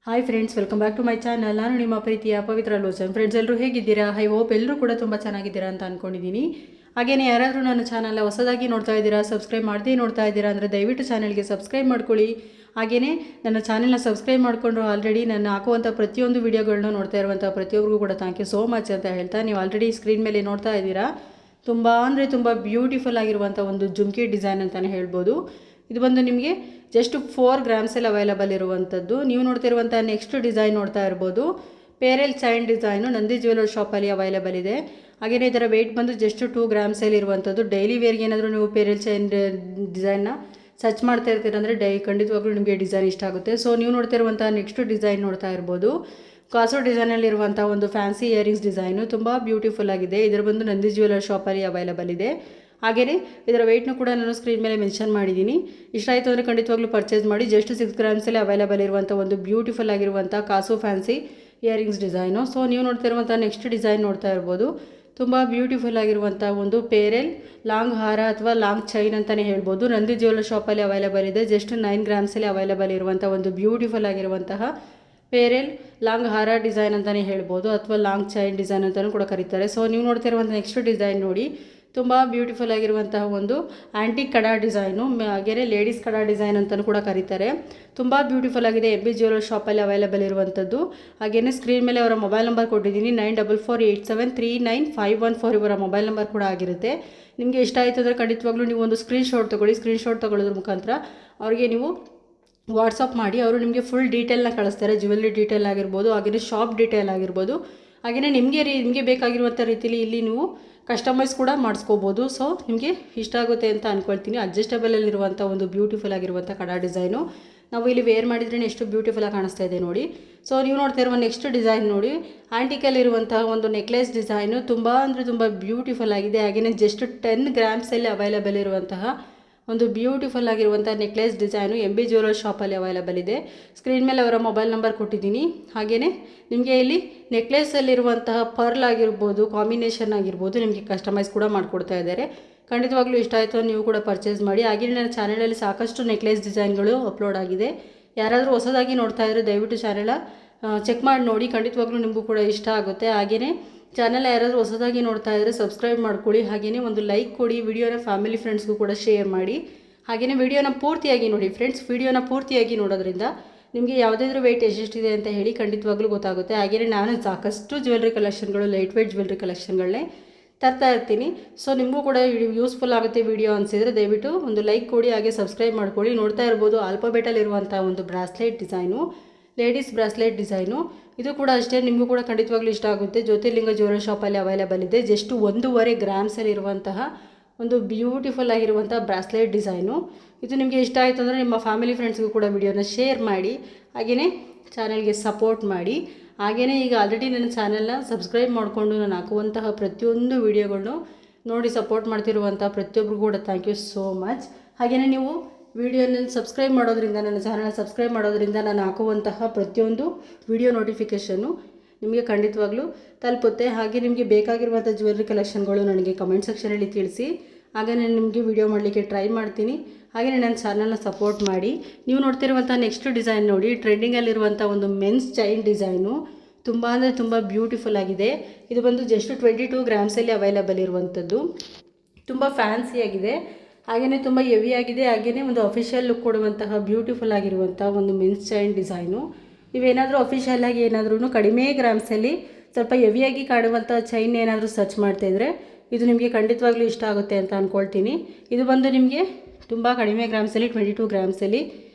Hi friends, welcome back to my channel. ನಾನು ನಿಮ್ಮ ಪ್ರೀತಿಯ ಪವಿತ್ರ ಲೋಚನ್. ಫ್ರೆಂಡ್ಸ್, ಎಲ್ಲರೂ ಹೇಗಿದ್ದೀರಾ? ಐ ಹೋಪ್ ಎಲ್ಲರೂ ಕೂಡ ತುಂಬ ಚೆನ್ನಾಗಿದ್ದೀರಾ ಅಂತ ಅಂದ್ಕೊಂಡಿದ್ದೀನಿ. ಹಾಗೆಯೇ ಯಾರಾದರೂ ನನ್ನ ಚಾನಲ್ ಹೊಸದಾಗಿ ನೋಡ್ತಾ ಇದ್ದೀರಾ, ಸಬ್ಸ್ಕ್ರೈಬ್ ಮಾಡದೇ ನೋಡ್ತಾ ಇದ್ದೀರಾ ಅಂದರೆ ದಯವಿಟ್ಟು ಚಾನಲ್ಗೆ ಸಬ್ಸ್ಕ್ರೈಬ್ ಮಾಡ್ಕೊಳ್ಳಿ. ಹಾಗೆಯೇ ನನ್ನ ಚಾನಲ್ನ ಸಬ್ಸ್ಕ್ರೈಬ್ ಮಾಡಿಕೊಂಡ್ರು ಆಲ್ರೆಡಿ ನಾನು ಹಾಕುವಂಥ ಪ್ರತಿಯೊಂದು ವೀಡಿಯೋಗಳನ್ನ ನೋಡ್ತಾ ಇರುವಂಥ ಪ್ರತಿಯೊಬ್ಬರಿಗೂ ಕೂಡ ಥ್ಯಾಂಕ್ ಯು ಸೋ ಮಚ್ ಅಂತ ಹೇಳ್ತಾ, ನೀವು ಆಲ್ರೆಡಿ ಸ್ಕ್ರೀನ್ ಮೇಲೆ ನೋಡ್ತಾ ಇದ್ದೀರಾ, ತುಂಬ ಅಂದರೆ ತುಂಬ ಬ್ಯೂಟಿಫುಲ್ ಆಗಿರುವಂಥ ಒಂದು ಜುಮ್ಕಿ ಡಿಸೈನ್ ಅಂತಲೇ ಹೇಳ್ಬೋದು. ಇದು ಬಂದು ನಿಮಗೆ ಜಸ್ಟ್ 4 ಗ್ರಾಮ್ಸಲ್ಲಿ ಅವೈಲಬಲ್ ಇರುವಂಥದ್ದು. ನೀವು ನೋಡ್ತಿರುವಂಥ ನೆಕ್ಸ್ಟ್ ಡಿಸೈನ್ ನೋಡ್ತಾ ಇರ್ಬೋದು, ಪೇರೆಲ್ ಚೈನ್ ಡಿಸೈನು ನಂದಿ ಜ್ಯುವೆಲರ್ ಶಾಪಲ್ಲಿ ಅವೈಲಬಲ್ ಇದೆ. ಹಾಗೆಯೇ ಇದರ ವೆಯ್ಟ್ ಬಂದು ಜಸ್ಟ್ 2 ಗ್ರಾಮ್ಸಲ್ಲಿ ಇರುವಂಥದ್ದು. ಡೈಲಿ ವೇರ್ಗೆ ಏನಾದರೂ ನೀವು ಪೇರೆಲ್ ಚೈನ್ ಡಿಸೈನ್ನ ಸರ್ಚ್ ಮಾಡ್ತಾ ಇರ್ತೀರಂದರೆ ಖಂಡಿತವಾಗ್ಲೂ ನಿಮಗೆ ಡಿಸೈನ್ ಇಷ್ಟ ಆಗುತ್ತೆ. ಸೊ ನೀವು ನೋಡ್ತಿರುವಂಥ ನೆಕ್ಸ್ಟ್ ಡಿಸೈನ್ ನೋಡ್ತಾ ಇರ್ಬೋದು, ಕಾಸೋ ಡಿಸೈನಲ್ಲಿರುವಂಥ ಒಂದು ಫ್ಯಾನ್ಸಿ ಇಯರಿಂಗ್ಸ್ ಡಿಸೈನು ತುಂಬ ಬ್ಯೂಟಿಫುಲ್ ಆಗಿದೆ. ಇದರ ಬಂದು ನಂದಿ ಜ್ಯುವೆಲರ್ ಶಾಪಲ್ಲಿ ಅವೈಲಬಲ್ ಇದೆ. ಹಾಗೆಯೇ ಇದರ ವೆಯ್ಟ್ನು ಕೂಡ ನಾನು ಸ್ಕ್ರೀನ್ ಮೇಲೆ ಮೆನ್ಷನ್ ಮಾಡಿದ್ದೀನಿ. ಇಷ್ಟ ಆಯಿತು ಅಂದರೆ ಖಂಡಿತವಾಗ್ಲೂ ಪರ್ಚೇಸ್ ಮಾಡಿ. ಜಸ್ಟ್ 6 ಗ್ರಾಮ್ಸಲ್ಲಿ ಅವೈಲಬಲ್ ಇರುವಂಥ ಒಂದು ಬ್ಯೂಟಿಫುಲ್ ಆಗಿರುವಂಥ ಕಾಸು ಫ್ಯಾನ್ಸಿ ಇಯರಿಂಗ್ಸ್ ಡಿಸೈನು. ಸೊ ನೀವು ನೋಡ್ತಿರುವಂಥ ನೆಕ್ಸ್ಟ್ ಡಿಸೈನ್ ನೋಡ್ತಾ ಇರ್ಬೋದು, ತುಂಬ ಬ್ಯೂಟಿಫುಲ್ ಆಗಿರುವಂಥ ಒಂದು ಪೇರೆಲ್ ಲಾಂಗ್ ಹಾರ ಅಥವಾ ಲಾಂಗ್ ಚೈನ್ ಅಂತಲೇ ಹೇಳ್ಬೋದು. ನಂದಿ ಜ್ಯುವೆಲರ್ ಶಾಪಲ್ಲಿ ಅವೈಲಬಲ್ ಇದೆ. ಜಸ್ಟ್ 9 ಗ್ರಾಮ್ಸಲ್ಲಿ ಅವೈಲಬಲ್ ಇರುವಂಥ ಒಂದು ಬ್ಯೂಟಿಫುಲ್ ಆಗಿರುವಂತಹ ಪೇರೆಲ್ ಲಾಂಗ್ ಹಾರ ಡಿಸೈನ್ ಅಂತಲೇ ಹೇಳ್ಬೋದು, ಅಥವಾ ಲಾಂಗ್ ಚೈನ್ ಡಿಸೈನ್ ಅಂತಲೂ ಕೂಡ ಕರೀತಾರೆ. ಸೊ ನೀವು ನೋಡ್ತಿರುವಂಥ ನೆಕ್ಸ್ಟ್ ಡಿಸೈನ್ ನೋಡಿ, ತುಂಬ ಬ್ಯೂಟಿಫುಲ್ ಆಗಿರುವಂತಹ ಒಂದು ಆ್ಯಂಟಿಕ್ ಕಡಾ ಡಿಸೈನು, ಹಾಗೆಯೇ ಲೇಡೀಸ್ ಕಡಾ ಡಿಸೈನ್ ಅಂತಲೂ ಕೂಡ ಕರೀತಾರೆ. ತುಂಬ ಬ್ಯೂಟಿಫುಲ್ ಆಗಿದೆ. MB ಜ್ಯುವೆಲರ್ ಶಾಪಲ್ಲಿ ಅವೈಲಬಲ್ ಇರುವಂಥದ್ದು. ಹಾಗೆಯೇ ಸ್ಕ್ರೀನ್ ಮೇಲೆ ಅವರ ಮೊಬೈಲ್ ನಂಬರ್ ಕೊಟ್ಟಿದ್ದೀನಿ, 9448739514 ಇವರ ಮೊಬೈಲ್ ನಂಬರ್ ಕೂಡ ಆಗಿರುತ್ತೆ. ನಿಮಗೆ ಇಷ್ಟ ಆಯಿತು ಅಂದರೆ ಖಂಡಿತವಾಗ್ಲೂ ನೀವು ಒಂದು ಸ್ಕ್ರೀನ್ಶಾಟ್ ತೊಗೊಳ್ಳಿ. ಸ್ಕ್ರೀನ್ಶಾಟ್ ತೊಗೊಳ್ಳೋದ್ರ ಮುಖಾಂತರ ಅವರಿಗೆ ನೀವು ವಾಟ್ಸಪ್ ಮಾಡಿ, ಅವರು ನಿಮಗೆ ಫುಲ್ ಡೀಟೇಲ್ನ ಕಳಿಸ್ತಾರೆ. ಜ್ಯುವೆಲ್ರಿ ಡೀಟೇಲ್ ಆಗಿರ್ಬೋದು, ಹಾಗೆಯೇ ಶಾಪ್ ಡೀಟೇಲ್ ಆಗಿರ್ಬೋದು. ಹಾಗೆಯೇ ನಿಮಗೆ ಬೇಕಾಗಿರುವಂಥ ರೀತಿಯಲ್ಲಿ ಇಲ್ಲಿ ನೀವು ಕಸ್ಟಮೈಸ್ ಕೂಡ ಮಾಡಿಸ್ಕೋಬೋದು. ಸೊ ನಿಮಗೆ ಇಷ್ಟ ಆಗುತ್ತೆ ಅಂತ ಅಂದ್ಕೊಳ್ತೀನಿ. ಅಡ್ಜಸ್ಟಬಲಲ್ಲಿರುವಂಥ ಒಂದು ಬ್ಯೂಟಿಫುಲ್ ಆಗಿರುವಂಥ ಕಡಾ ಡಿಸೈನು ನಾವು ಇಲ್ಲಿ ವೇರ್ ಮಾಡಿದ್ರೇ ಎಷ್ಟು ಬ್ಯೂಟಿಫುಲ್ಲಾಗಿ ಕಾಣಿಸ್ತಾ ಇದೆ ನೋಡಿ. ಸೊ ನೀವು ನೋಡ್ತಾ ಇರುವ ನೆಕ್ಸ್ಟ್ ಡಿಸೈನ್ ನೋಡಿ, ಆ್ಯಂಟಿಕಲ್ಲಿರುವಂಥ ಒಂದು ನೆಕ್ಲೆಸ್ ಡಿಸೈನು ತುಂಬ ಅಂದರೆ ತುಂಬ ಬ್ಯೂಟಿಫುಲ್ ಆಗಿದೆ. ಹಾಗೆಯೇ ಜಸ್ಟ್ 10 ಗ್ರಾಮ್ಸಲ್ಲಿ ಅವೈಲಬಲ್ ಇರುವಂತಹ ಒಂದು ಬ್ಯೂಟಿಫುಲ್ ಆಗಿರುವಂಥ ನೆಕ್ಲೆಸ್ ಡಿಸೈನು MB ಜ್ಯುವೆಲರ್ ಶಾಪಲ್ಲಿ ಅವೈಲಬಲ್ ಇದೆ. ಸ್ಕ್ರೀನ್ ಮೇಲೆ ಅವರ ಮೊಬೈಲ್ ನಂಬರ್ ಕೊಟ್ಟಿದ್ದೀನಿ. ಹಾಗೆಯೇ ನಿಮಗೆ ಇಲ್ಲಿ ನೆಕ್ಲೆಸಲ್ಲಿರುವಂತಹ ಪರ್ಲ್ ಆಗಿರ್ಬೋದು, ಕಾಂಬಿನೇಷನ್ ಆಗಿರ್ಬೋದು, ನಿಮಗೆ ಕಸ್ಟಮೈಸ್ ಕೂಡ ಮಾಡಿಕೊಡ್ತಾ ಇದ್ದಾರೆ. ಖಂಡಿತವಾಗ್ಲೂ ಇಷ್ಟ ಆಯಿತು ನೀವು ಕೂಡ ಪರ್ಚೇಸ್ ಮಾಡಿ. ಹಾಗೆಯೇ ನನ್ನ ಚಾನಲಲ್ಲಿ ಸಾಕಷ್ಟು ನೆಕ್ಲೆಸ್ ಡಿಸೈನ್ಗಳು ಅಪ್ಲೋಡ್ ಆಗಿದೆ. ಯಾರಾದರೂ ಹೊಸದಾಗಿ ನೋಡ್ತಾ ಇದ್ದರೆ ದಯವಿಟ್ಟು ಚಾನಲ್ ಚೆಕ್ ಮಾಡಿ ನೋಡಿ, ಖಂಡಿತವಾಗ್ಲೂ ನಿಮಗೂ ಕೂಡ ಇಷ್ಟ ಆಗುತ್ತೆ. ಹಾಗೆಯೇ ಚಾನಲ್ ಯಾರಾದರೂ ಹೊಸದಾಗಿ ನೋಡ್ತಾ ಇದ್ದರೆ ಸಬ್ಸ್ಕ್ರೈಬ್ ಮಾಡ್ಕೊಳ್ಳಿ. ಹಾಗೆಯೇ ಒಂದು ಲೈಕ್ ಕೊಡಿ, ವಿಡಿಯೋನ ಫ್ಯಾಮಿಲಿ ಫ್ರೆಂಡ್ಸ್ಗೂ ಕೂಡ ಶೇರ್ ಮಾಡಿ. ಹಾಗೆಯೇ ವಿಡಿಯೋನ ಪೂರ್ತಿಯಾಗಿ ನೋಡಿ ಫ್ರೆಂಡ್ಸ್. ವಿಡಿಯೋನ ಪೂರ್ತಿಯಾಗಿ ನೋಡೋದ್ರಿಂದ ನಿಮಗೆ ಯಾವುದಾದ್ರೂ ವೆಯ್ಟ್ ಎಷ್ಟಿದೆ ಅಂತ ಹೇಳಿ ಖಂಡಿತವಾಗ್ಲೂ ಗೊತ್ತಾಗುತ್ತೆ. ಹಾಗೆಯೇ ನಾನು ಸಾಕಷ್ಟು ಜ್ಯುವೆಲ್ರಿ ಕಲೆಕ್ಷನ್ಗಳು, ಲೈಟ್ ವೆಯ್ಟ್ ಜ್ಯುವೆಲ್ರಿ ಕಲೆಕ್ಷನ್ಗಳನ್ನೇ ತರ್ತಾ ಇರ್ತೀನಿ. ಸೊ ನಿಮಗೂ ಕೂಡ ಯೂಸ್ಫುಲ್ ಆಗುತ್ತೆ ವಿಡಿಯೋ ಅನಿಸಿದರೆ ದಯವಿಟ್ಟು ಒಂದು ಲೈಕ್ ಕೊಡಿ, ಹಾಗೆ ಸಬ್ಸ್ಕ್ರೈಬ್ ಮಾಡ್ಕೊಳ್ಳಿ. ನೋಡ್ತಾ ಇರ್ಬೋದು ಆಲ್ಫಾಬೆಟಲ್ಲಿರುವಂಥ ಒಂದು bracelet design, ladies bracelet design. ಇದು ಕೂಡ ಅಷ್ಟೇ, ನಿಮಗೂ ಕೂಡ ಖಂಡಿತವಾಗ್ಲೂ ಇಷ್ಟ ಆಗುತ್ತೆ. ಜ್ಯೋತಿರ್ಲಿಂಗ ಜ್ಯುವೆಲರ್ ಶಾಪಲ್ಲಿ ಅವೈಲಬಲ್ ಇದೆ. ಜಸ್ಟ್ 1.5 ಗ್ರಾಮ್ಸಲ್ಲಿರುವಂತಹ ಒಂದು ಬ್ಯೂಟಿಫುಲ್ ಆಗಿರುವಂಥ ಬ್ರಾಸ್ಲೆಟ್ ಡಿಸೈನು. ಇದು ನಿಮಗೆ ಇಷ್ಟ ಆಯಿತು ಅಂದರೆ ನಿಮ್ಮ ಫ್ಯಾಮಿಲಿ ಫ್ರೆಂಡ್ಸ್ಗೂ ಕೂಡ ವಿಡಿಯೋನ ಶೇರ್ ಮಾಡಿ. ಹಾಗೆಯೇ ಚಾನಲ್ಗೆ ಸಪೋರ್ಟ್ ಮಾಡಿ. ಹಾಗೆಯೇ ಈಗ ಆಲ್ರೆಡಿ ನನ್ನ ಚಾನಲ್ನ ಸಬ್ಸ್ಕ್ರೈಬ್ ಮಾಡಿಕೊಂಡು ನಾನು ಹಾಕುವಂತಹ ಪ್ರತಿಯೊಂದು ವಿಡಿಯೋಗಳನ್ನು ನೋಡಿ ಸಪೋರ್ಟ್ ಮಾಡ್ತಿರುವಂಥ ಪ್ರತಿಯೊಬ್ಬರಿಗೂ ಕೂಡ ಥ್ಯಾಂಕ್ ಯು ಸೋ ಮಚ್. ಹಾಗೆಯೇ ನೀವು ವಿಡಿಯೋನ ಸಬ್ಸ್ಕ್ರೈಬ್ ಮಾಡೋದ್ರಿಂದ, ನನ್ನ ಚಾನಲ್ನ ಸಬ್ಸ್ಕ್ರೈಬ್ ಮಾಡೋದ್ರಿಂದ ನಾನು ಹಾಕುವಂತಹ ಪ್ರತಿಯೊಂದು ವಿಡಿಯೋ ನೋಟಿಫಿಕೇಷನ್ನು ನಿಮಗೆ ಖಂಡಿತವಾಗ್ಲೂ ತಲುಪುತ್ತೆ. ಹಾಗೆ ನಿಮಗೆ ಬೇಕಾಗಿರುವಂಥ ಜ್ಯುವೆಲ್ರಿ ಕಲೆಕ್ಷನ್ಗಳು ನನಗೆ ಕಮೆಂಟ್ ಸೆಕ್ಷನಲ್ಲಿ ತಿಳಿಸಿ. ಆಗ ನಾನು ನಿಮಗೆ ವಿಡಿಯೋ ಮಾಡಲಿಕ್ಕೆ ಟ್ರೈ ಮಾಡ್ತೀನಿ. ಹಾಗೆಯೇ ನನ್ನ ಚಾನಲ್ನ ಸಪೋರ್ಟ್ ಮಾಡಿ. ನೀವು ನೋಡ್ತಿರುವಂಥ ನೆಕ್ಸ್ಟ್ ಡಿಸೈನ್ ನೋಡಿ, ಟ್ರೆಂಡಿಂಗಲ್ಲಿರುವಂಥ ಒಂದು ಮೆನ್ಸ್ ಚೈನ್ ಡಿಸೈನು. ತುಂಬ ಅಂದರೆ ತುಂಬ ಬ್ಯೂಟಿಫುಲ್ ಆಗಿದೆ. ಇದು ಬಂದು ಜಸ್ಟ್ 22 ಗ್ರಾಮ್ಸಲ್ಲಿ ಅವೈಲಬಲ್ ಇರುವಂಥದ್ದು. ತುಂಬ ಫ್ಯಾನ್ಸಿಯಾಗಿದೆ, ಹಾಗೆಯೇ ತುಂಬ ಹೆವಿಯಾಗಿದೆ. ಹಾಗೆಯೇ ಒಂದು ಅಫಿಷಿಯಲ್ ಲುಕ್ ಕೊಡುವಂತಹ ಬ್ಯೂಟಿಫುಲ್ ಆಗಿರುವಂಥ ಒಂದು ಮೆನ್ಸ್ ಚೈನ್ ಡಿಸೈನು. ನೀವೇನಾದರೂ ಅಫಿಷಿಯಲಾಗಿ ಏನಾದ್ರೂ ಕಡಿಮೆ ಗ್ರಾಮ್ಸಲ್ಲಿ ಸ್ವಲ್ಪ ಹೆವಿಯಾಗಿ ಕಾಣುವಂಥ ಚೈನ್ ಏನಾದರೂ ಸರ್ಚ್ ಮಾಡ್ತಾಯಿದ್ರೆ ಇದು ನಿಮಗೆ ಖಂಡಿತವಾಗ್ಲೂ ಇಷ್ಟ ಆಗುತ್ತೆ ಅಂತ ಅಂದ್ಕೊಳ್ತೀನಿ. ಇದು ಬಂದು ನಿಮಗೆ ತುಂಬ ಕಡಿಮೆ ಗ್ರಾಮ್ಸಲ್ಲಿ 22 ಗ್ರಾಮ್ಸಲ್ಲಿ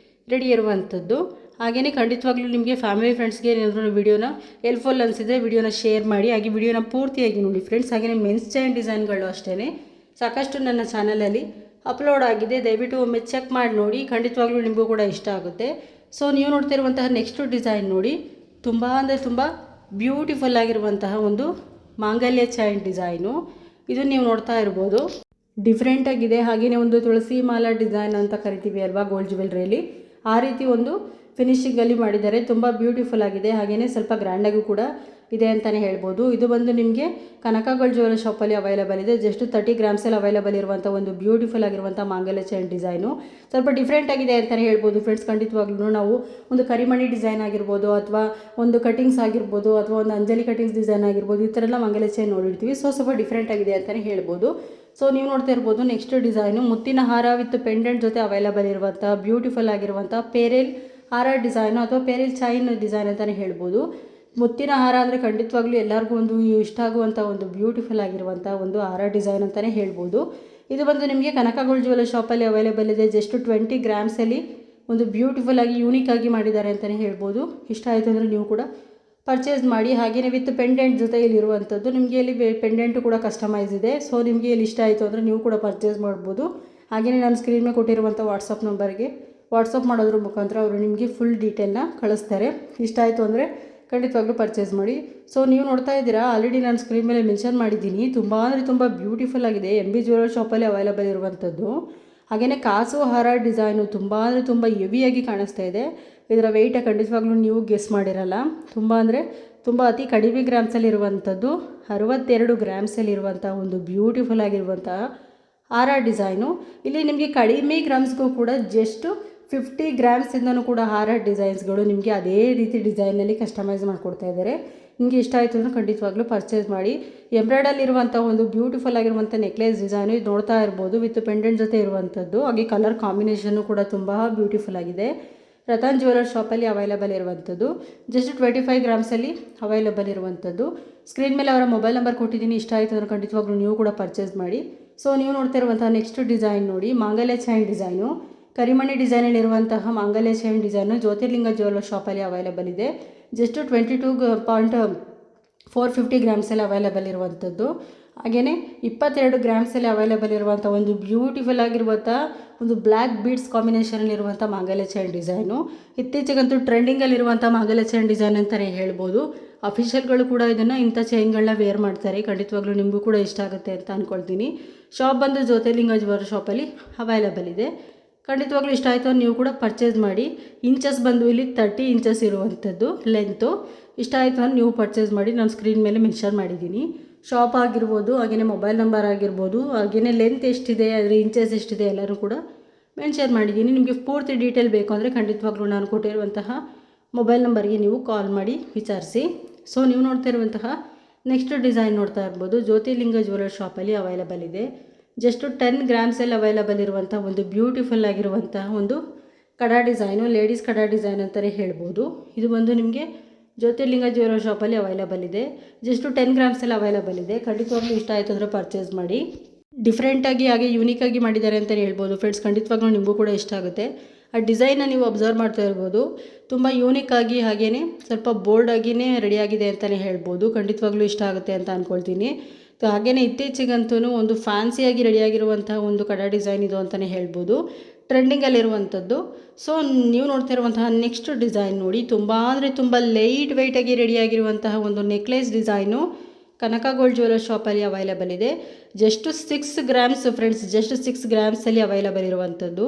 ರೆಡಿ ಇರುವಂಥದ್ದು. ಹಾಗೆಯೇ ಖಂಡಿತವಾಗ್ಲೂ ನಿಮಗೆ ಫ್ಯಾಮಿಲಿ ಫ್ರೆಂಡ್ಸ್ಗೆ ಏನಾದರೂ ವಿಡಿಯೋನ ಹೆಲ್ಪ್ಫುಲ್ ಅನಿಸಿದರೆ ವಿಡಿಯೋನ ಶೇರ್ ಮಾಡಿ. ಹಾಗೆ ವಿಡಿಯೋನ ಪೂರ್ತಿಯಾಗಿ ನೋಡಿ ಫ್ರೆಂಡ್ಸ್. ಹಾಗೆಯೇ ಮೆನ್ಸ್ ಚೈನ್ ಡಿಸೈನ್ಗಳು ಅಷ್ಟೇ ಸಾಕಷ್ಟು ನನ್ನ ಚಾನಲಲ್ಲಿ ಅಪ್ಲೋಡ್ ಆಗಿದೆ. ದಯವಿಟ್ಟು ಒಮ್ಮೆ ಚೆಕ್ ಮಾಡಿ ನೋಡಿ, ಖಂಡಿತವಾಗ್ಲೂ ನಿಮಗೂ ಕೂಡ ಇಷ್ಟ ಆಗುತ್ತೆ. ಸೊ ನೀವು ನೋಡ್ತಿರುವಂತಹ ನೆಕ್ಸ್ಟ್ ಡಿಸೈನ್ ನೋಡಿ, ತುಂಬ ಅಂದರೆ ತುಂಬ ಬ್ಯೂಟಿಫುಲ್ ಆಗಿರುವಂತಹ ಒಂದು ಮಾಂಗಲ್ಯ ಚೈನ್ ಡಿಸೈನು. ಇದು ನೀವು ನೋಡ್ತಾ ಇರ್ಬೋದು, ಡಿಫ್ರೆಂಟಾಗಿದೆ. ಹಾಗೆಯೇ ಒಂದು ತುಳಸಿ ಮಾಲಾ ಡಿಸೈನ್ ಅಂತ ಕರಿತೀವಿ ಅಲ್ವಾ ಗೋಲ್ಡ್ ಜ್ಯುವೆಲ್ರಿಯಲ್ಲಿ, ಆ ರೀತಿ ಒಂದು ಫಿನಿಶಿಂಗಲ್ಲಿ ಮಾಡಿದ್ದಾರೆ. ತುಂಬ ಬ್ಯೂಟಿಫುಲ್ ಆಗಿದೆ, ಹಾಗೆಯೇ ಸ್ವಲ್ಪ ಗ್ರ್ಯಾಂಡಾಗೂ ಕೂಡ ಇದೆ ಅಂತಲೇ ಹೇಳ್ಬೋದು. ಇದು ಬಂದು ನಿಮಗೆ ಕನಕ ಗೋಲ್ಡ್ ಜ್ಯುವೆಲ್ಲರಿ ಶಾಪಲ್ಲಿ ಅವೈಲೇಬಲ್ ಇದೆ. ಜಸ್ಟ್ 30 ಗ್ರಾಮ್ಸಲ್ಲಿ ಅವೈಲೇಬಲ್ ಇರುವಂಥ ಒಂದು ಬ್ಯೂಟಿಫುಲ್ ಆಗಿರುವಂಥ ಮಾಂಗಲ್ಯ ಚೈನ್ ಡಿಸೈನು ಸ್ವಲ್ಪ ಡಿಫ್ರೆಂಟ್ ಆಗಿದೆ ಅಂತಲೇ ಹೇಳ್ಬೋದು ಫ್ರೆಂಡ್ಸ್. ಖಂಡಿತವಾಗ್ಲೂ ನಾವು ಒಂದು ಕರಿಮಣಿ ಡಿಸೈನ್ ಆಗಿರ್ಬೋದು, ಅಥವಾ ಒಂದು ಕಟಿಂಗ್ಸ್ ಆಗಿರ್ಬೋದು, ಅಥವಾ ಒಂದು ಅಂಜಲಿ ಕಟಿಂಗ್ಸ್ ಡಿಸೈನ್ ಆಗಿರ್ಬೋದು, ಈ ಥರ ಎಲ್ಲ ಮಾಂಗಲ್ಯ ಚೈನ್ ನೋಡಿರ್ತೀವಿ. ಸೊ ಸ್ವಲ್ಪ ಡಿಫ್ರೆಂಟ್ ಆಗಿದೆ ಅಂತಲೇ ಹೇಳ್ಬೋದು. ಸೊ ನೀವು ನೋಡ್ತಾ ಇರ್ಬೋದು ನೆಕ್ಸ್ಟ್ ಡಿಸೈನು ಮುತ್ತಿನ ಹಾರ ವಿತ್ ಪೆಂಡೆಂಟ್ ಜೊತೆ ಅವೈಲೇಬಲ್ ಇರುವಂಥ ಬ್ಯೂಟಿಫುಲ್ ಆಗಿರುವಂಥ ಪೇರೆಲ್ ಹಾರ ಡಿಸೈನು ಅಥವಾ ಪೇರೆಲ್ ಚೈನ್ ಡಿಸೈನ್ ಅಂತಲೇ ಹೇಳ್ಬೋದು. ಮುತ್ತಿನ ಹಾರ ಅಂದರೆ ಖಂಡಿತವಾಗ್ಲೂ ಎಲ್ಲರಿಗೂ ಒಂದು ಇಷ್ಟ ಆಗುವಂಥ ಒಂದು ಬ್ಯೂಟಿಫುಲ್ ಆಗಿರುವಂಥ ಒಂದು ಹಾರ ಡಿಸೈನ್ ಅಂತಲೇ ಹೇಳ್ಬೋದು. ಇದು ಬಂದು ನಿಮಗೆ ಕನಕ ಗೋಲ್ಡ್ ಜ್ಯುವೆಲ್ಲರಿ ಶಾಪಲ್ಲಿ ಅವೈಲೇಬಲ್ ಇದೆ. ಜಸ್ಟ್ 20 ಗ್ರಾಮ್ಸಲ್ಲಿ ಒಂದು ಬ್ಯೂಟಿಫುಲ್ ಆಗಿ ಯೂನಿಕ್ ಆಗಿ ಮಾಡಿದ್ದಾರೆ ಅಂತಲೇ ಹೇಳ್ಬೋದು. ಇಷ್ಟ ಆಯಿತು ಅಂದರೆ ನೀವು ಕೂಡ ಪರ್ಚೇಸ್ ಮಾಡಿ. ಹಾಗೆಯೇ ವಿತ್ ಪೆಂಡೆಂಟ್ ಜೊತೆ ಇಲ್ಲಿರುವಂಥದ್ದು ನಿಮಗೆ ಇಲ್ಲಿ ಪೆಂಡೆಂಟು ಕೂಡ ಕಸ್ಟಮೈಸ್ ಇದೆ. ಸೊ ನಿಮಗೆ ಇಲ್ಲಿ ಇಷ್ಟ ಆಯಿತು ಅಂದರೆ ನೀವು ಕೂಡ ಪರ್ಚೇಸ್ ಮಾಡ್ಬೋದು. ಹಾಗೆಯೇ ನಾನು ಸ್ಕ್ರೀನ್ ಮೇಲೆ ಕೊಟ್ಟಿರುವಂಥ ವಾಟ್ಸಪ್ ನಂಬರ್ಗೆ ವಾಟ್ಸಪ್ ಮಾಡೋದ್ರ ಮುಖಾಂತರ ಅವರು ನಿಮಗೆ ಫುಲ್ ಡೀಟೇಲ್ನ ಕಳಿಸ್ತಾರೆ. ಇಷ್ಟ ಆಯಿತು ಅಂದರೆ ಖಂಡಿತವಾಗ್ಲೂ ಪರ್ಚೇಸ್ ಮಾಡಿ. ಸೊ ನೀವು ನೋಡ್ತಾ ಇದ್ದೀರಾ, ಆಲ್ರೆಡಿ ನಾನು ಸ್ಕ್ರೀನ್ ಮೇಲೆ ಮೆನ್ಷನ್ ಮಾಡಿದ್ದೀನಿ. ತುಂಬ ಅಂದರೆ ತುಂಬ ಬ್ಯೂಟಿಫುಲ್ ಆಗಿದೆ. MB ಜ್ಯುವೆಲ್ಲರಿ ಶಾಪಲ್ಲಿ ಅವೈಲೇಬಲ್ ಇರುವಂಥದ್ದು. ಹಾಗೆಯೇ ಕಾಸು ಹಾರ ಡಿಸೈನು ತುಂಬ ಅಂದರೆ ತುಂಬ ಹೆವಿಯಾಗಿ ಕಾಣಿಸ್ತಾ ಇದೆ. ಇದರ ವೆಯ್ಟ ಖಂಡಿತವಾಗ್ಲೂ ನೀವು ಗೆಸ್ ಮಾಡಿರಲ್ಲ. ತುಂಬ ಅಂದರೆ ತುಂಬ ಅತಿ ಕಡಿಮೆ ಗ್ರಾಮ್ಸಲ್ಲಿರುವಂಥದ್ದು 62 ಗ್ರಾಮ್ಸಲ್ಲಿರುವಂಥ ಒಂದು ಬ್ಯೂಟಿಫುಲ್ ಆಗಿರುವಂಥ ಹಾರ ಡಿಸೈನು. ಇಲ್ಲಿ ನಿಮಗೆ ಕಡಿಮೆ ಗ್ರಾಮ್ಸ್ಗೂ ಕೂಡ ಜಸ್ಟ್ 50 ಗ್ರಾಮ್ಸಿಂದನೂ ಕೂಡ ಹಾರ ಡಿಸೈನ್ಸ್ಗಳು ನಿಮಗೆ ಅದೇ ರೀತಿ ಡಿಸೈನಲ್ಲಿ ಕಸ್ಟಮೈಸ್ ಮಾಡಿಕೊಡ್ತಾ ಇದ್ದಾರೆ. ನಿಮಗೆ ಇಷ್ಟ ಆಯಿತು ಅಂದರೆ ಖಂಡಿತವಾಗ್ಲೂ ಪರ್ಚೇಸ್ ಮಾಡಿ. ಎಂಬ್ರಾಯ್ಡಲ್ಲಿರುವಂಥ ಒಂದು ಬ್ಯೂಟಿಫುಲ್ ಆಗಿರುವಂಥ ನೆಕ್ಲೆಸ್ ಡಿಸೈನು ಇದು ನೋಡ್ತಾ ಇರ್ಬೋದು, ವಿತ್ ಪೆಂಡೆಂಟ್ ಜೊತೆ ಇರುವಂಥದ್ದು. ಹಾಗೆ ಕಲರ್ ಕಾಂಬಿನೇಷನ್ನು ಕೂಡ ತುಂಬ ಬ್ಯೂಟಿಫುಲ್ ಆಗಿದೆ. ರತನ್ ಜ್ಯುವೆಲ್ಲರಿ ಶಾಪಲ್ಲಿ ಅವೈಲೇಬಲ್ ಇರುವಂಥದ್ದು. ಜಸ್ಟ್ 25 ಗ್ರಾಮ್ಸಲ್ಲಿ ಅವೈಲೇಬಲ್ ಇರುವಂಥದ್ದು. ಸ್ಕ್ರೀನ್ ಮೇಲೆ ಅವರ ಮೊಬೈಲ್ ನಂಬರ್ ಕೊಟ್ಟಿದ್ದೀನಿ. ಇಷ್ಟ ಆಯಿತು ಅಂದರೆ ಖಂಡಿತವಾಗ್ಲೂ ನೀವು ಕೂಡ ಪರ್ಚೇಸ್ ಮಾಡಿ. ಸೊ ನೀವು ನೋಡ್ತಾ ಇರುವಂಥ ನೆಕ್ಸ್ಟ್ ಡಿಸೈನ್ ನೋಡಿ, ಮಾಂಗಲ್ಯ ಚೈನ್ ಡಿಸೈನು. ಕರಿಮಣಿ ಡಿಸೈನಲ್ಲಿರುವಂತಹ ಮಾಂಗಲ್ಯ ಚೈನ್ ಡಿಸೈನು ಜ್ಯೋತಿರ್ಲಿಂಗ ಜ್ಯುವೆಲ್ಲರಿ ಶಾಪಲ್ಲಿ ಅವೈಲೇಬಲ್ ಇದೆ. ಜಸ್ಟ್ 22.450 ಗ್ರಾಮ್ಸಲ್ಲಿ ಅವೈಲೇಬಲ್ ಇರುವಂಥದ್ದು. ಹಾಗೆಯೇ 22 ಗ್ರಾಮ್ಸಲ್ಲಿ ಅವೈಲೇಬಲ್ ಇರುವಂಥ ಒಂದು ಬ್ಯೂಟಿಫುಲ್ ಆಗಿರುವಂಥ ಒಂದು ಬ್ಲ್ಯಾಕ್ ಬೀಡ್ಸ್ ಕಾಂಬಿನೇಷನಲ್ಲಿರುವಂಥ ಮಾಂಗಲ್ಯ ಚೈನ್ ಡಿಸೈನು. ಇತ್ತೀಚೆಗಂತೂ ಟ್ರೆಂಡಿಂಗಲ್ಲಿರುವಂಥ ಮಾಂಗಲ್ಯ ಚೈನ್ ಡಿಸೈನ್ ಅಂತಲೇ ಹೇಳ್ಬೋದು. ಅಫಿಷಿಯಲ್ಗಳು ಕೂಡ ಇದನ್ನು ಇಂಥ ಚೈನ್ಗಳನ್ನ ವೇರ್ ಮಾಡ್ತಾರೆ. ಖಂಡಿತವಾಗ್ಲೂ ನಿಮಗೂ ಕೂಡ ಇಷ್ಟ ಆಗುತ್ತೆ ಅಂತ ಅಂದ್ಕೊಳ್ತೀನಿ. ಶಾಪ್ ಬಂದು ಜ್ಯೋತಿರ್ಲಿಂಗ ಜ್ಯುವೆಲ್ಲರಿ ಶಾಪಲ್ಲಿ ಅವೈಲೇಬಲ್ ಇದೆ. ಖಂಡಿತವಾಗ್ಲೂ ಇಷ್ಟ ಆಯಿತು ನೀವು ಕೂಡ ಪರ್ಚೇಸ್ ಮಾಡಿ. ಇಂಚಸ್ ಬಂದು ಇಲ್ಲಿ 30 ಇಂಚಸ್ ಇರುವಂಥದ್ದು ಲೆಂತು. ಇಷ್ಟ ಆಯಿತು ಅಂದರೆ ನೀವು ಪರ್ಚೇಸ್ ಮಾಡಿ. ನಾನು ಸ್ಕ್ರೀನ್ ಮೇಲೆ ಮೆನ್ಷನ್ ಮಾಡಿದ್ದೀನಿ. ಶಾಪ್ ಆಗಿರ್ಬೋದು, ಹಾಗೆಯೇ ಮೊಬೈಲ್ ನಂಬರ್ ಆಗಿರ್ಬೋದು, ಹಾಗೆಯೇ ಲೆಂತ್ ಎಷ್ಟಿದೆ, ಅದರ ಇಂಚಸ್ ಎಷ್ಟಿದೆ ಎಲ್ಲರೂ ಕೂಡ ಮೆನ್ಷನ್ ಮಾಡಿದ್ದೀನಿ. ನಿಮಗೆ ಪೂರ್ತಿ ಡೀಟೇಲ್ ಬೇಕು ಅಂದರೆ ಖಂಡಿತವಾಗ್ಲೂ ನಾನು ಕೊಟ್ಟಿರುವಂತಹ ಮೊಬೈಲ್ ನಂಬರ್ಗೆ ನೀವು ಕಾಲ್ ಮಾಡಿ ವಿಚಾರಿಸಿ. ಸೊ ನೀವು ನೋಡ್ತಾ ಇರುವಂತಹ ನೆಕ್ಸ್ಟ್ ಡಿಸೈನ್ ನೋಡ್ತಾ ಇರ್ಬೋದು, ಜ್ಯೋತಿರ್ಲಿಂಗ ಜ್ಯುವೆಲ್ಲರಿ ಶಾಪಲ್ಲಿ ಅವೈಲೇಬಲ್ ಇದೆ. ಜಸ್ಟ್ 10 ಗ್ರಾಮ್ಸಲ್ಲಿ ಅವೈಲೇಬಲ್ ಇರುವಂಥ ಒಂದು ಬ್ಯೂಟಿಫುಲ್ ಆಗಿರುವಂಥ ಒಂದು ಕಡಾ ಡಿಸೈನು, ಲೇಡೀಸ್ ಕಡಾ ಡಿಸೈನ್ ಅಂತಲೇ ಹೇಳ್ಬೋದು. ಇದು ಬಂದು ನಿಮಗೆ ಜ್ಯೋತಿರ್ಲಿಂಗ ಜ್ಯುವೆಲ್ಲರಿ ಶಾಪಲ್ಲಿ ಅವೈಲೇಬಲ್ ಇದೆ. ಜಸ್ಟ್ 10 ಗ್ರಾಮ್ಸಲ್ಲಿ ಅವೈಲೇಬಲ್ ಇದೆ. ಖಂಡಿತವಾಗ್ಲೂ ಇಷ್ಟ ಆಯಿತು ಅಂದರೆ ಪರ್ಚೇಸ್ ಮಾಡಿ. ಡಿಫ್ರೆಂಟಾಗಿ ಹಾಗೆ ಯೂನಿಕಾಗಿ ಮಾಡಿದ್ದಾರೆ ಅಂತಲೇ ಹೇಳ್ಬೋದು ಫ್ರೆಂಡ್ಸ್. ಖಂಡಿತವಾಗ್ಲೂ ನಿಮಗೂ ಕೂಡ ಇಷ್ಟ ಆಗುತ್ತೆ. ಆ ಡಿಸೈನ್ನ ನೀವು ಅಬ್ಸರ್ವ್ ಮಾಡ್ತಾ ಇರ್ಬೋದು, ತುಂಬ ಯೂನಿಕಾಗಿ ಹಾಗೆಯೇ ಸ್ವಲ್ಪ ಬೋಲ್ಡಾಗಿಯೇ ರೆಡಿಯಾಗಿದೆ ಅಂತಲೇ ಹೇಳ್ಬೋದು. ಖಂಡಿತವಾಗ್ಲೂ ಇಷ್ಟ ಆಗುತ್ತೆ ಅಂತ ಅಂದ್ಕೊಳ್ತೀನಿ. ಹಾಗೆಯೇ ಇತ್ತೀಚೆಗಂತೂ ಒಂದು ಫ್ಯಾನ್ಸಿಯಾಗಿ ರೆಡಿಯಾಗಿರುವಂಥ ಒಂದು ಕಡಾ ಡಿಸೈನ್ ಇದು ಅಂತಲೇ ಹೇಳ್ಬೋದು, ಟ್ರೆಂಡಿಂಗಲ್ಲಿರುವಂಥದ್ದು. ಸೊ ನೀವು ನೋಡ್ತಾ ಇರುವಂತಹ ನೆಕ್ಸ್ಟ್ ಡಿಸೈನ್ ನೋಡಿ, ತುಂಬ ಅಂದರೆ ತುಂಬ ಲೈಟ್ ವೆಯ್ಟಾಗಿ ರೆಡಿಯಾಗಿರುವಂತಹ ಒಂದು necklace design Kanaka gold jewellery ಶಾಪಲ್ಲಿ ಅವೈಲೇಬಲ್ ಇದೆ. ಜಸ್ಟ್ 6 ಗ್ರಾಮ್ಸ್ ಫ್ರೆಂಡ್ಸ್, ಜಸ್ಟ್ 6 ಗ್ರಾಮ್ಸಲ್ಲಿ ಅವೈಲೇಬಲ್ ಇರುವಂಥದ್ದು.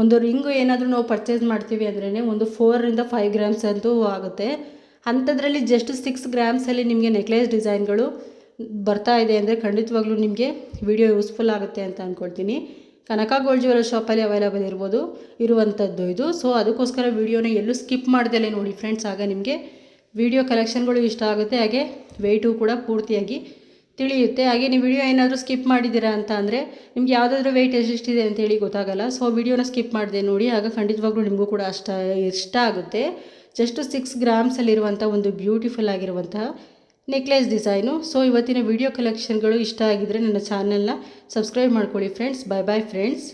ಒಂದು ರಿಂಗು ಏನಾದರೂ ನಾವು ಪರ್ಚೇಸ್ ಮಾಡ್ತೀವಿ ಅಂದ್ರೇ ಒಂದು 4ರಿಂದ 5 ಗ್ರಾಮ್ಸ್ ಅಂತೂ ಆಗುತ್ತೆ. ಅಂಥದ್ರಲ್ಲಿ ಜಸ್ಟ್ 6 ಗ್ರಾಮ್ಸಲ್ಲಿ ನಿಮಗೆ ನೆಕ್ಲೆಸ್ ಡಿಸೈನ್ಗಳು ಬರ್ತಾ ಇದೆ ಅಂದರೆ ಖಂಡಿತವಾಗ್ಲೂ ನಿಮಗೆ ವಿಡಿಯೋ ಯೂಸ್ಫುಲ್ ಆಗುತ್ತೆ ಅಂತ ಅಂದ್ಕೊಳ್ತೀನಿ. ಕನಕ ಗೋಲ್ಡ್ ಜ್ಯುವೆಲ್ಲರಿ ಶಾಪಲ್ಲಿ ಅವೈಲೇಬಲ್ ಇರುವಂಥದ್ದು ಇದು. ಸೊ ಅದಕ್ಕೋಸ್ಕರ ವಿಡಿಯೋನ ಎಲ್ಲೂ ಸ್ಕಿಪ್ ಮಾಡ್ದಲೇ ನೋಡಿ ಫ್ರೆಂಡ್ಸ್, ಆಗ ನಿಮಗೆ ವಿಡಿಯೋ ಕಲೆಕ್ಷನ್ಗಳು ಇಷ್ಟ ಆಗುತ್ತೆ, ಹಾಗೆ ವೆಯ್ಟು ಕೂಡ ಪೂರ್ತಿಯಾಗಿ ತಿಳಿಯುತ್ತೆ. ಹಾಗೆ ನೀವು ವಿಡಿಯೋ ಏನಾದರೂ ಸ್ಕಿಪ್ ಮಾಡಿದ್ದೀರಾ ಅಂತ ಅಂದರೆ ನಿಮ್ಗೆ ಯಾವುದಾದ್ರೂ ವೆಯ್ಟ್ ಎಷ್ಟಿದೆ ಅಂತೇಳಿ ಗೊತ್ತಾಗಲ್ಲ. ಸೊ ವಿಡಿಯೋನ ಸ್ಕಿಪ್ ಮಾಡಿದೆ ನೋಡಿ, ಆಗ ಖಂಡಿತವಾಗ್ಲೂ ನಿಮಗೂ ಕೂಡ ಇಷ್ಟ ಆಗುತ್ತೆ. ಜಸ್ಟ್ 6 ಗ್ರಾಮ್ಸಲ್ಲಿರುವಂಥ ಒಂದು ಬ್ಯೂಟಿಫುಲ್ ಆಗಿರುವಂತಹ ನೆಕ್ಲೆಸ್ ಡಿಸೈನು. ಸೊ ಇವತ್ತಿನ ವಿಡಿಯೋ ಕಲೆಕ್ಷನ್ಗಳು ಇಷ್ಟ ಆಗಿದ್ದರೆ ನನ್ನ ಚಾನಲ್ನ ಸಬ್ಸ್ಕ್ರೈಬ್ ಮಾಡ್ಕೊಳ್ಳಿ ಫ್ರೆಂಡ್ಸ್. ಬಾಯ್ ಬಾಯ್ ಫ್ರೆಂಡ್ಸ್.